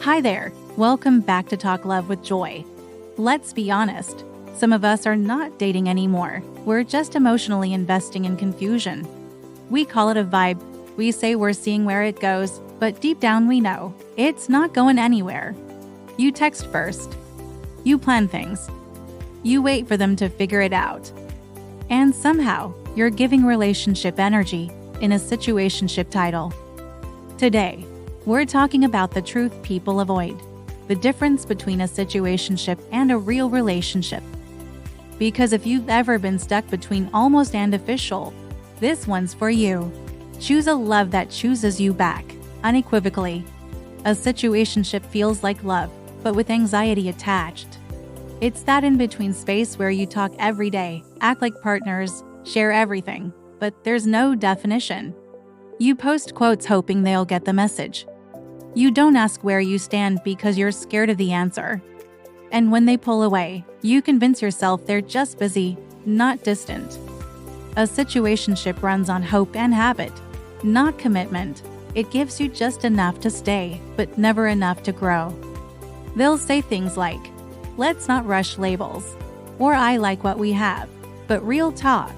Hi there, welcome back to Talk Love with Joy. Let's be honest, some of us are not dating anymore. We're just emotionally investing in confusion. We call it a vibe. We say we're seeing where it goes, but deep down we know it's not going anywhere. You text first. You plan things. You wait for them to figure it out. And somehow, you're giving relationship energy in a situationship title. Today, we're talking about the truth people avoid, the difference between a situationship and a real relationship. Because if you've ever been stuck between almost and official, this one's for you. Choose a love that chooses you back, unequivocally. A situationship feels like love, but with anxiety attached. It's that in-between space where you talk every day, act like partners, share everything, but there's no definition. You post quotes hoping they'll get the message. You don't ask where you stand because you're scared of the answer. And when they pull away, you convince yourself they're just busy, not distant. A situationship runs on hope and habit, not commitment. It gives you just enough to stay, but never enough to grow. They'll say things like, "Let's not rush labels," or "I like what we have," but real talk.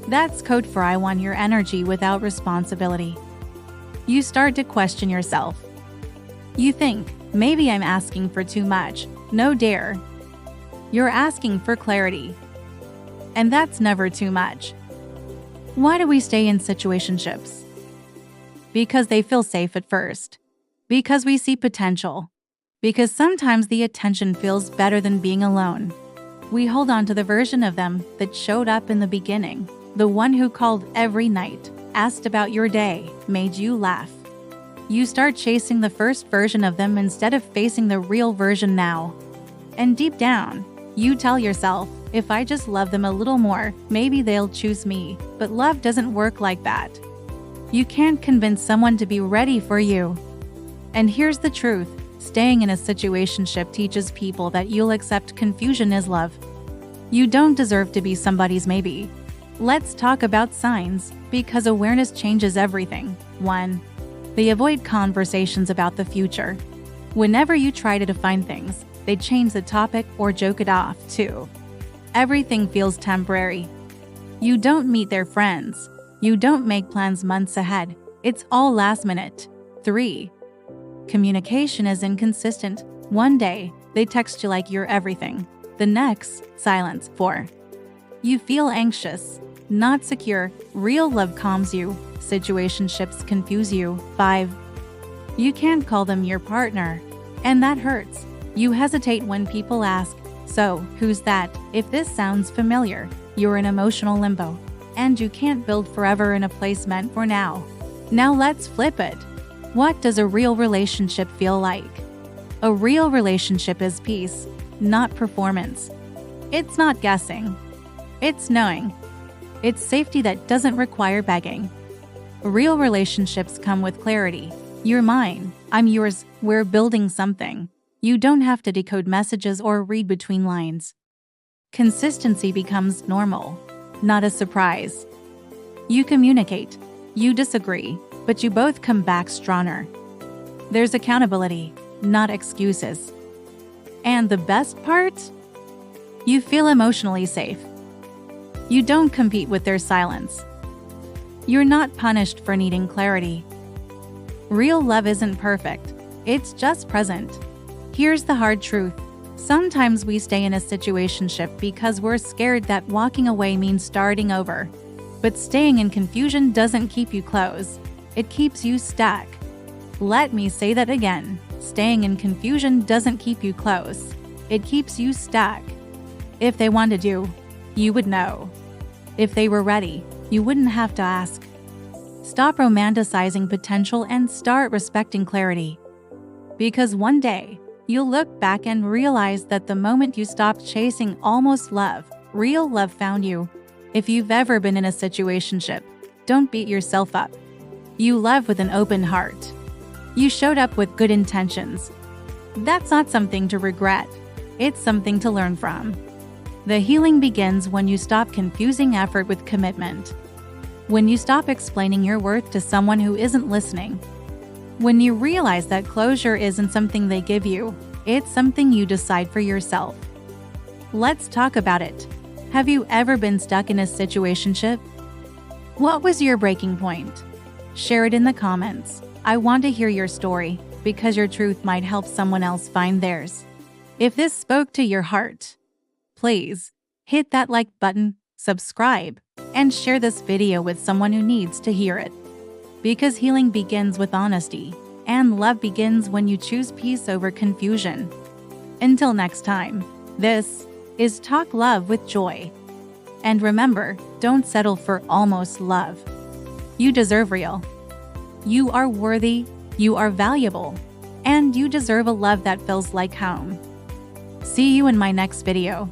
That's code for "I want your energy without responsibility." You start to question yourself. You think, maybe I'm asking for too much. No dare. You're asking for clarity. And that's never too much. Why do we stay in situationships? Because they feel safe at first. Because we see potential. Because sometimes the attention feels better than being alone. We hold on to the version of them that showed up in the beginning. The one who called every night, asked about your day, made you laugh. You start chasing the first version of them instead of facing the real version now. And deep down, you tell yourself, if I just love them a little more, maybe they'll choose me. But love doesn't work like that. You can't convince someone to be ready for you. And here's the truth, staying in a situationship teaches people that you'll accept confusion as love. You don't deserve to be somebody's maybe. Let's talk about signs, because awareness changes everything. 1. They avoid conversations about the future. Whenever you try to define things, they change the topic or joke it off. 2. Everything feels temporary. You don't meet their friends. You don't make plans months ahead. It's all last minute. 3. Communication is inconsistent. One day, they text you like you're everything. The next, silence. 4. You feel anxious, not secure. Real love calms you. Situationships confuse you. 5. You can't call them your partner. And that hurts. You hesitate when people ask, "So, who's that?" If this sounds familiar, you're in emotional limbo. And you can't build forever in a place meant for now. Now let's flip it. What does a real relationship feel like? A real relationship is peace, not performance. It's not guessing. It's knowing. It's safety that doesn't require begging. Real relationships come with clarity. You're mine. I'm yours. We're building something. You don't have to decode messages or read between lines. Consistency becomes normal, not a surprise. You communicate. You disagree, but you both come back stronger. There's accountability, not excuses. And the best part? You feel emotionally safe. You don't compete with their silence. You're not punished for needing clarity. Real love isn't perfect. It's just present. Here's the hard truth. Sometimes we stay in a situationship because we're scared that walking away means starting over. But staying in confusion doesn't keep you close. It keeps you stuck. Let me say that again. Staying in confusion doesn't keep you close. It keeps you stuck. If they wanted you, you would know. If they were ready, you wouldn't have to ask. Stop romanticizing potential and start respecting clarity. Because one day, you'll look back and realize that the moment you stopped chasing almost love, real love found you. If you've ever been in a situationship, don't beat yourself up. You love with an open heart. You showed up with good intentions. That's not something to regret. It's something to learn from. The healing begins when you stop confusing effort with commitment. When you stop explaining your worth to someone who isn't listening. When you realize that closure isn't something they give you, it's something you decide for yourself. Let's talk about it. Have you ever been stuck in a situationship? What was your breaking point? Share it in the comments. I want to hear your story because your truth might help someone else find theirs. If this spoke to your heart, please hit that like button, subscribe, and share this video with someone who needs to hear it. Because healing begins with honesty, and love begins when you choose peace over confusion. Until next time, this is Talk Love with Joy. And remember, don't settle for almost love. You deserve real. You are worthy, you are valuable, and you deserve a love that feels like home. See you in my next video.